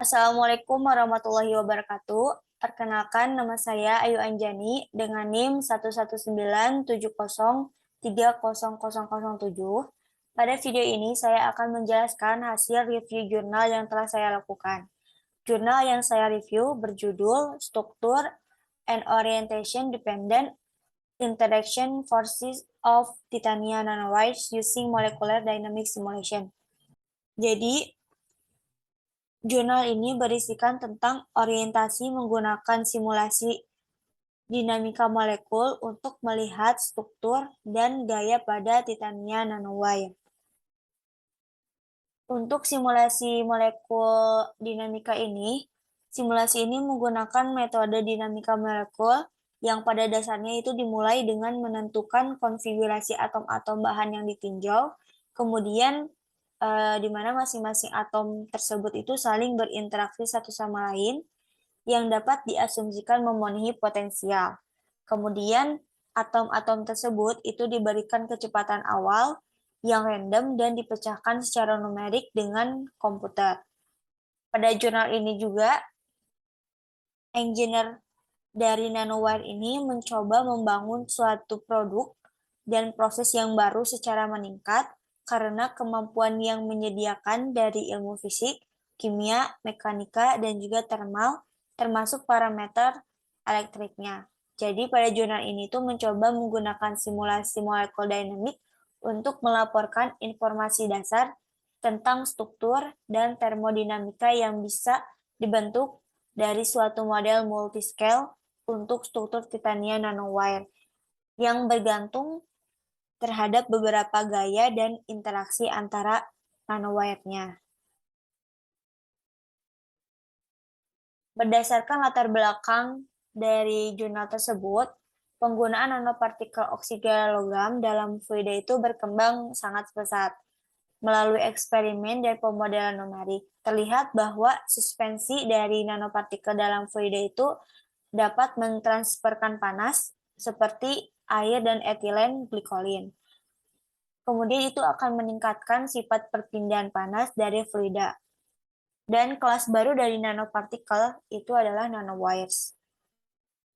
Assalamualaikum warahmatullahi wabarakatuh. Perkenalkan, nama saya Ayu Anjani dengan NIM 11970300007. Pada video ini saya akan menjelaskan hasil review jurnal yang telah saya lakukan. Jurnal yang saya review berjudul Structure and Orientation Dependent Interaction Forces of Titanium Nanowires Using Molecular Dynamic Simulation. Jadi, jurnal ini berisikan tentang orientasi menggunakan simulasi dinamika molekul untuk melihat struktur dan gaya pada titanium nanowire. Untuk simulasi molekul dinamika ini, simulasi ini menggunakan metode dinamika molekul yang pada dasarnya itu dimulai dengan menentukan konfigurasi atom-atom bahan yang ditinjau, kemudian di mana masing-masing atom tersebut itu saling berinteraksi satu sama lain yang dapat diasumsikan memenuhi potensial. Kemudian atom-atom tersebut itu diberikan kecepatan awal yang random dan dipecahkan secara numerik dengan komputer. Pada jurnal ini juga, engineer dari nanowire ini mencoba membangun suatu produk dan proses yang baru secara meningkat karena kemampuan yang menyediakan dari ilmu fisik, kimia, mekanika, dan juga termal, termasuk parameter elektriknya. Jadi pada jurnal ini tuh mencoba menggunakan simulasi molekul dynamic untuk melaporkan informasi dasar tentang struktur dan termodinamika yang bisa dibentuk dari suatu model multiscale untuk struktur titanium nanowire yang bergantung terhadap beberapa gaya dan interaksi antara nanowire-nya. Berdasarkan latar belakang dari jurnal tersebut, penggunaan nanopartikel oksigen logam dalam fluida itu berkembang sangat pesat. Melalui eksperimen dan pemodelan numerik, terlihat bahwa suspensi dari nanopartikel dalam fluida itu dapat mentransferkan panas seperti air dan etilen glikolin. Kemudian itu akan meningkatkan sifat perpindahan panas dari fluida. Dan kelas baru dari nanopartikel itu adalah nanowires.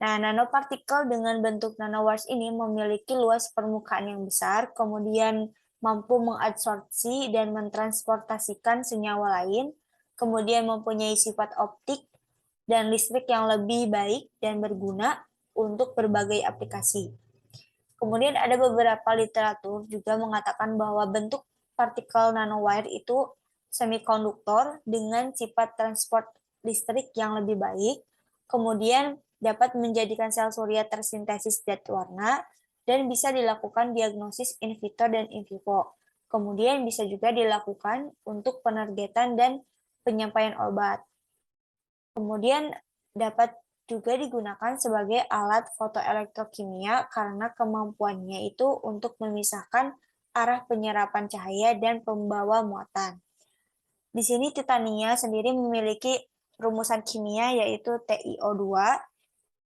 Nah, nanopartikel dengan bentuk nanowires ini memiliki luas permukaan yang besar, kemudian mampu mengadsorpsi dan mentransportasikan senyawa lain, kemudian mempunyai sifat optik dan listrik yang lebih baik dan berguna untuk berbagai aplikasi. Kemudian ada beberapa literatur juga mengatakan bahwa bentuk partikel nanowire itu semikonduktor dengan sifat transport listrik yang lebih baik, kemudian dapat menjadikan sel surya tersintesis zat warna, dan bisa dilakukan diagnosis in vitro dan in vivo. Kemudian bisa juga dilakukan untuk penargetan dan penyampaian obat. Kemudian dapat juga digunakan sebagai alat fotoelektrokimia karena kemampuannya itu untuk memisahkan arah penyerapan cahaya dan pembawa muatan. Di sini titania sendiri memiliki rumusan kimia yaitu TiO2.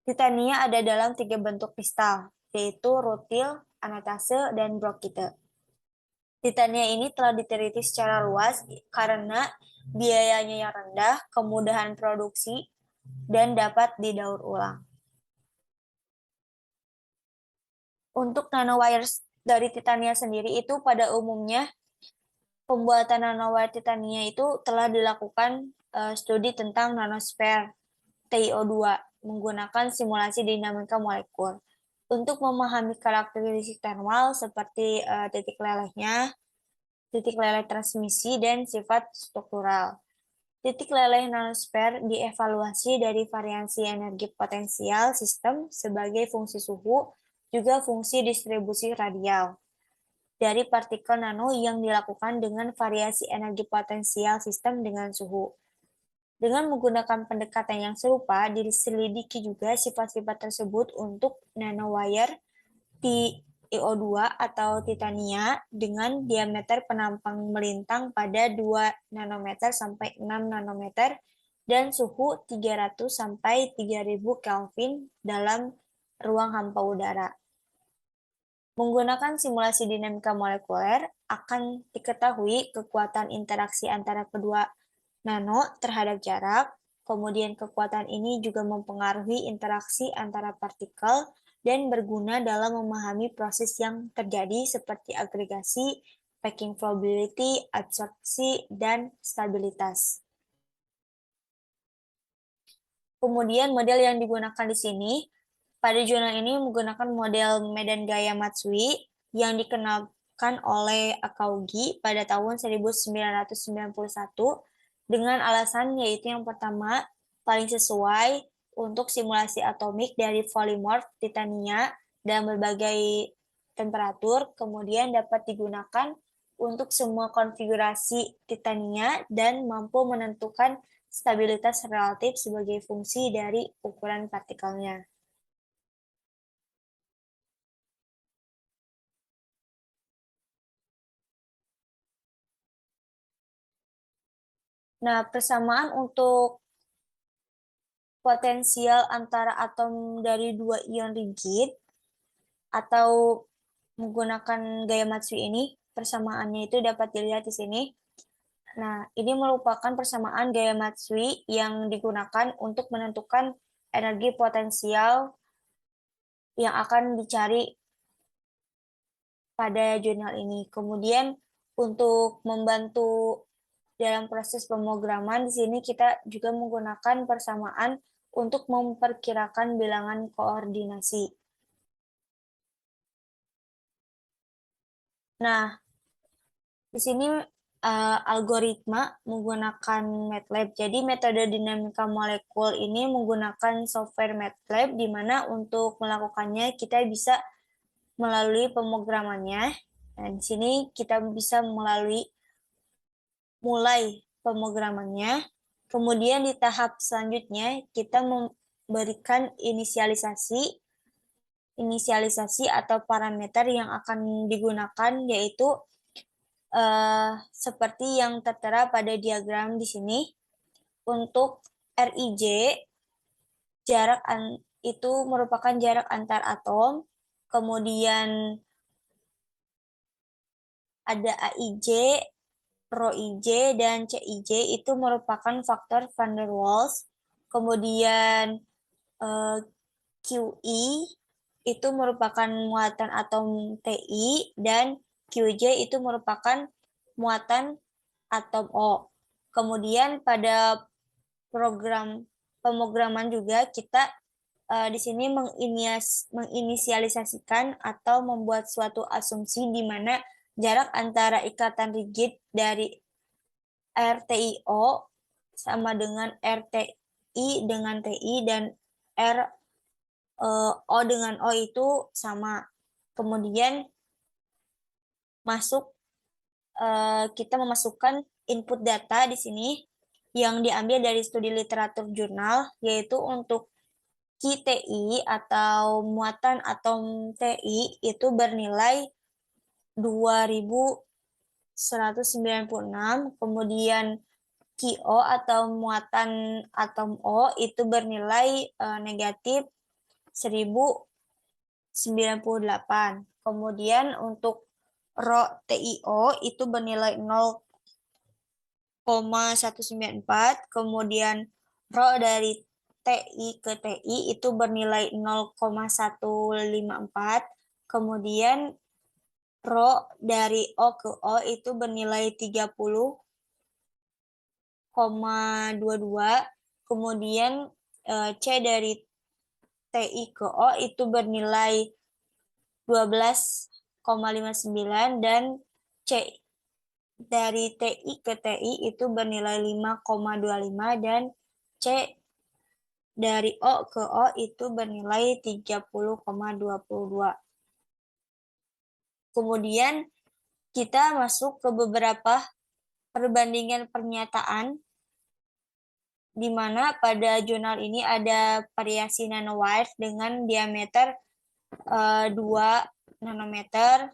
Titania ada dalam 3 bentuk kristal, yaitu rutil, anatase, dan brokite. Titania ini telah diteliti secara luas karena biayanya yang rendah, kemudahan produksi, dan dapat didaur ulang. Untuk nanowires dari titania sendiri itu pada umumnya pembuatan nanowire titania itu telah dilakukan studi tentang nanosfer TiO2 menggunakan simulasi dinamika molekul untuk memahami karakteristik thermal seperti titik lelehnya, titik leleh transmisi, dan sifat struktural. Titik leleh nanosfer dievaluasi dari variasi energi potensial sistem sebagai fungsi suhu, juga fungsi distribusi radial dari partikel nano yang dilakukan dengan variasi energi potensial sistem dengan suhu. Dengan menggunakan pendekatan yang serupa, diselidiki juga sifat-sifat tersebut untuk nanowire TiO2 atau titania dengan diameter penampang melintang pada 2 nanometer sampai 6 nanometer dan suhu 300 sampai 3000 Kelvin dalam ruang hampa udara. Menggunakan simulasi dinamika molekuler akan diketahui kekuatan interaksi antara kedua nano terhadap jarak. Kemudian kekuatan ini juga mempengaruhi interaksi antara partikel dan berguna dalam memahami proses yang terjadi seperti agregasi, packing probability, absorpsi, dan stabilitas. Kemudian model yang digunakan di sini, pada jurnal ini menggunakan model medan gaya Matsui yang dikenalkan oleh Akaugi pada tahun 1991 dengan alasan yaitu yang pertama, paling sesuai untuk simulasi atomik dari polimorf titania dan berbagai temperatur, kemudian dapat digunakan untuk semua konfigurasi titania dan mampu menentukan stabilitas relatif sebagai fungsi dari ukuran partikelnya. Nah, persamaan untuk potensial antara atom dari dua ion rigid atau menggunakan gaya Matsui ini, persamaannya itu dapat dilihat di sini. Nah, ini merupakan persamaan gaya Matsui yang digunakan untuk menentukan energi potensial yang akan dicari pada jurnal ini. Kemudian untuk membantu dalam proses pemrograman di sini kita juga menggunakan persamaan untuk memperkirakan bilangan koordinasi. Nah, di sini algoritma menggunakan MATLAB. Jadi metode dinamika molekul ini menggunakan software MATLAB di mana untuk melakukannya kita bisa melalui pemrogramannya. Nah, di sini kita bisa mulai pemrogramannya. Kemudian di tahap selanjutnya kita memberikan inisialisasi atau parameter yang akan digunakan yaitu seperti yang tertera pada diagram di sini. Untuk Rij jarak itu merupakan jarak antar atom. Kemudian ada Aij, Rhij, dan Cij itu merupakan faktor van der Waals. Kemudian Qi itu merupakan muatan atom Ti dan Qj itu merupakan muatan atom O. Kemudian pada program pemrograman juga kita di sini menginisialisasikan atau membuat suatu asumsi di mana jarak antara ikatan rigid dari RTIO sama dengan RTI dengan TI dan O dengan O itu sama. Kemudian kita memasukkan input data di sini yang diambil dari studi literatur jurnal, yaitu untuk QTI atau muatan atom Ti itu bernilai 2196, kemudian QO atau muatan atom O itu bernilai negatif 1098. Kemudian untuk Rho TiO itu bernilai 0,194, kemudian Rho dari TI ke TI itu bernilai 0,154, kemudian Rho dari O ke O itu bernilai 30,22, kemudian C dari TI ke O itu bernilai 12,59 dan C dari TI ke TI itu bernilai 5,25 dan C dari O ke O itu bernilai 30,22. Kemudian kita masuk ke beberapa perbandingan pernyataan di mana pada jurnal ini ada variasi nanowire dengan diameter 2 nanometer,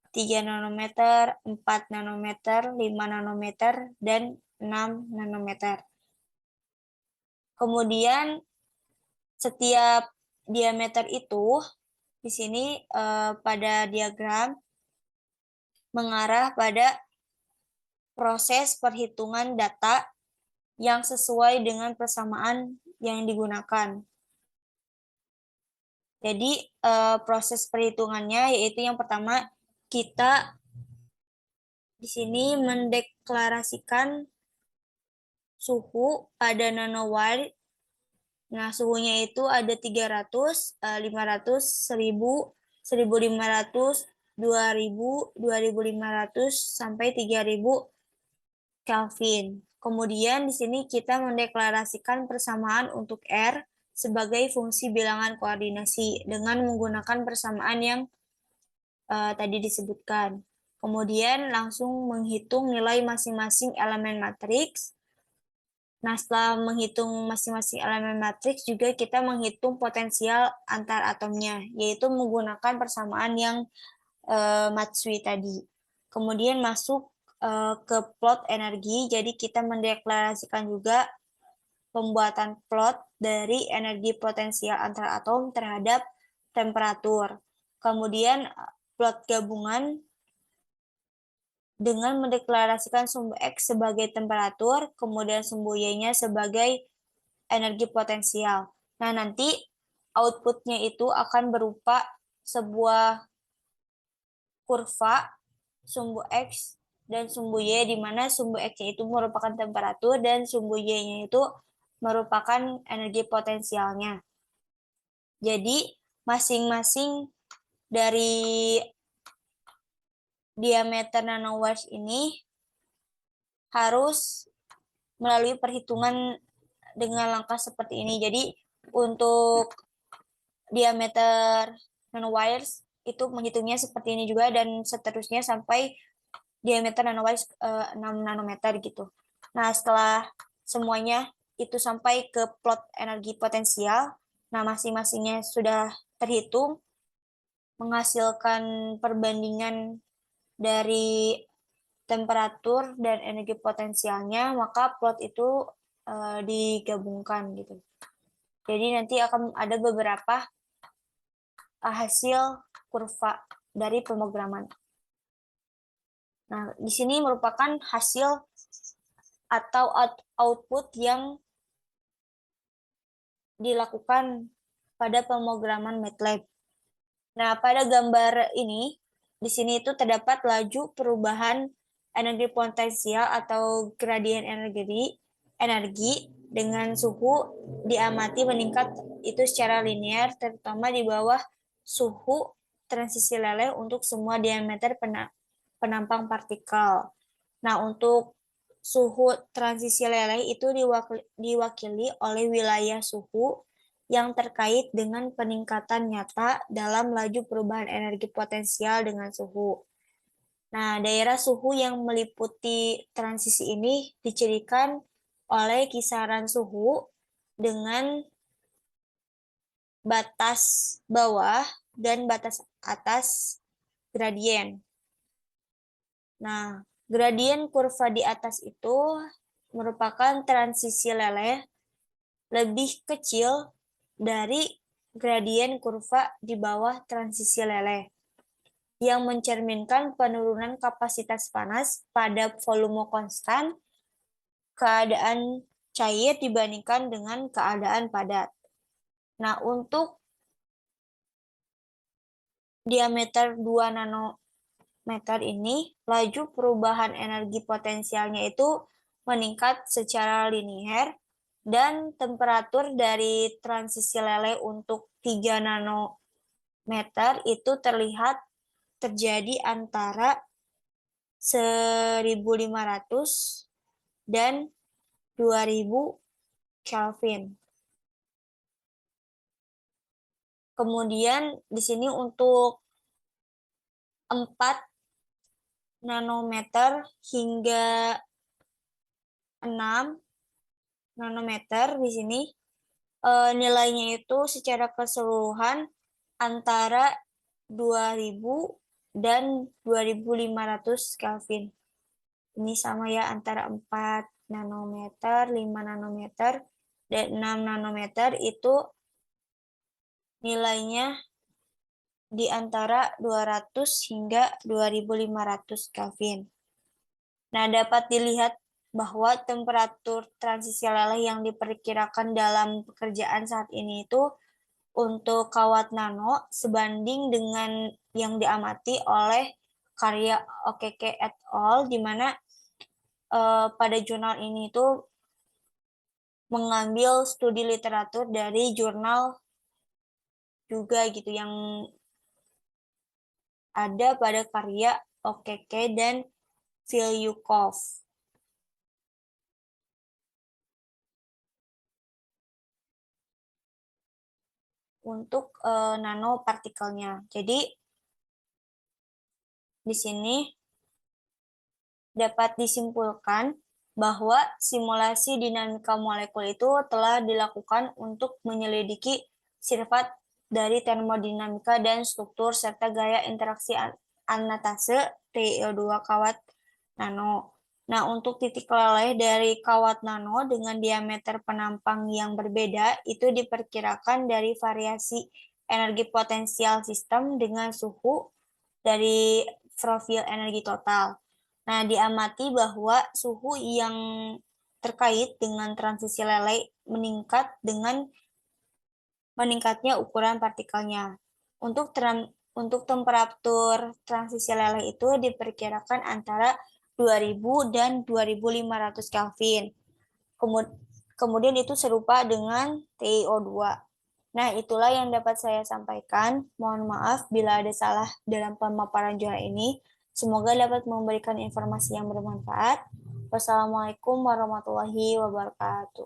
3 nanometer, 4 nanometer, 5 nanometer, dan 6 nanometer. Kemudian setiap diameter itu di sini pada diagram mengarah pada proses perhitungan data yang sesuai dengan persamaan yang digunakan. Jadi proses perhitungannya yaitu yang pertama kita di sini mendeklarasikan suhu pada nanowire. Nah, suhunya itu ada 300, 500, 1000, 1500, 2000, 2500 sampai 3000 Kelvin. Kemudian di sini kita mendeklarasikan persamaan untuk R sebagai fungsi bilangan koordinasi dengan menggunakan persamaan yang tadi disebutkan. Kemudian langsung menghitung nilai masing-masing elemen matriks. Nah, setelah menghitung masing-masing elemen matriks, juga kita menghitung potensial antar atomnya, yaitu menggunakan persamaan yang matsui tadi. Kemudian masuk ke plot energi, jadi kita mendeklarasikan juga pembuatan plot dari energi potensial antar atom terhadap temperatur. Kemudian plot gabungan dengan mendeklarasikan sumbu X sebagai temperatur, kemudian sumbu Y-nya sebagai energi potensial. Nah, nanti outputnya itu akan berupa sebuah kurva sumbu X dan sumbu Y, di mana sumbu X-nya itu merupakan temperatur dan sumbu Y-nya itu merupakan energi potensialnya. Jadi, masing-masing dari diameter nanowires ini harus melalui perhitungan dengan langkah seperti ini. Jadi untuk diameter nanowires itu menghitungnya seperti ini juga dan seterusnya sampai diameter nanowires 6 nanometer gitu. Nah, setelah semuanya itu sampai ke plot energi potensial, nah masing-masingnya sudah terhitung, menghasilkan perbandingan dari temperatur dan energi potensialnya, maka plot itu digabungkan gitu. Jadi nanti akan ada beberapa hasil kurva dari pemrograman. Nah, di sini merupakan hasil atau output yang dilakukan pada pemrograman MATLAB. Nah, pada gambar ini, di sini itu terdapat laju perubahan energi potensial atau gradien energi dengan suhu diamati meningkat itu secara linear, terutama di bawah suhu transisi leleh untuk semua diameter penampang partikel. Nah, untuk suhu transisi leleh itu diwakili oleh wilayah suhu yang terkait dengan peningkatan nyata dalam laju perubahan energi potensial dengan suhu. Nah, daerah suhu yang meliputi transisi ini dicirikan oleh kisaran suhu dengan batas bawah dan batas atas gradien. Nah, gradien kurva di atas itu merupakan transisi leleh lebih kecil dari gradien kurva di bawah transisi leleh, yang mencerminkan penurunan kapasitas panas pada volume konstan keadaan cair dibandingkan dengan keadaan padat. Nah, untuk diameter 2 nanometer ini, laju perubahan energi potensialnya itu meningkat secara linear dan temperatur dari transisi leleh untuk 3 nanometer itu terlihat terjadi antara 1500 dan 2000 Kelvin. Kemudian di sini untuk 4 nanometer hingga 6 nanometer di sini nilainya itu secara keseluruhan antara 2000 dan 2500 Kelvin. Ini sama ya, antara 4 nanometer, 5 nanometer, dan 6 nanometer itu nilainya di antara 200 hingga 2500 Kelvin. Nah, dapat dilihat bahwa temperatur transisi leleh yang diperkirakan dalam pekerjaan saat ini itu untuk kawat nano sebanding dengan yang diamati oleh karya Okeke et al. Di mana pada jurnal ini itu mengambil studi literatur dari jurnal juga gitu yang ada pada karya Okeke dan Filyukov untuk nanopartikelnya. Jadi di sini dapat disimpulkan bahwa simulasi dinamika molekul itu telah dilakukan untuk menyelidiki sifat dari termodinamika dan struktur serta gaya interaksi anatase TiO2 kawat nano. Nah, untuk titik leleh dari kawat nano dengan diameter penampang yang berbeda itu diperkirakan dari variasi energi potensial sistem dengan suhu dari profil energi total. Nah, diamati bahwa suhu yang terkait dengan transisi leleh meningkat dengan meningkatnya ukuran partikelnya. Untuk temperatur transisi leleh itu diperkirakan antara 2000 dan 2500 Kelvin. Kemudian itu serupa dengan TiO2. Nah, itulah yang dapat saya sampaikan. Mohon maaf bila ada salah dalam pemaparan jurnal ini. Semoga dapat memberikan informasi yang bermanfaat. Wassalamualaikum warahmatullahi wabarakatuh.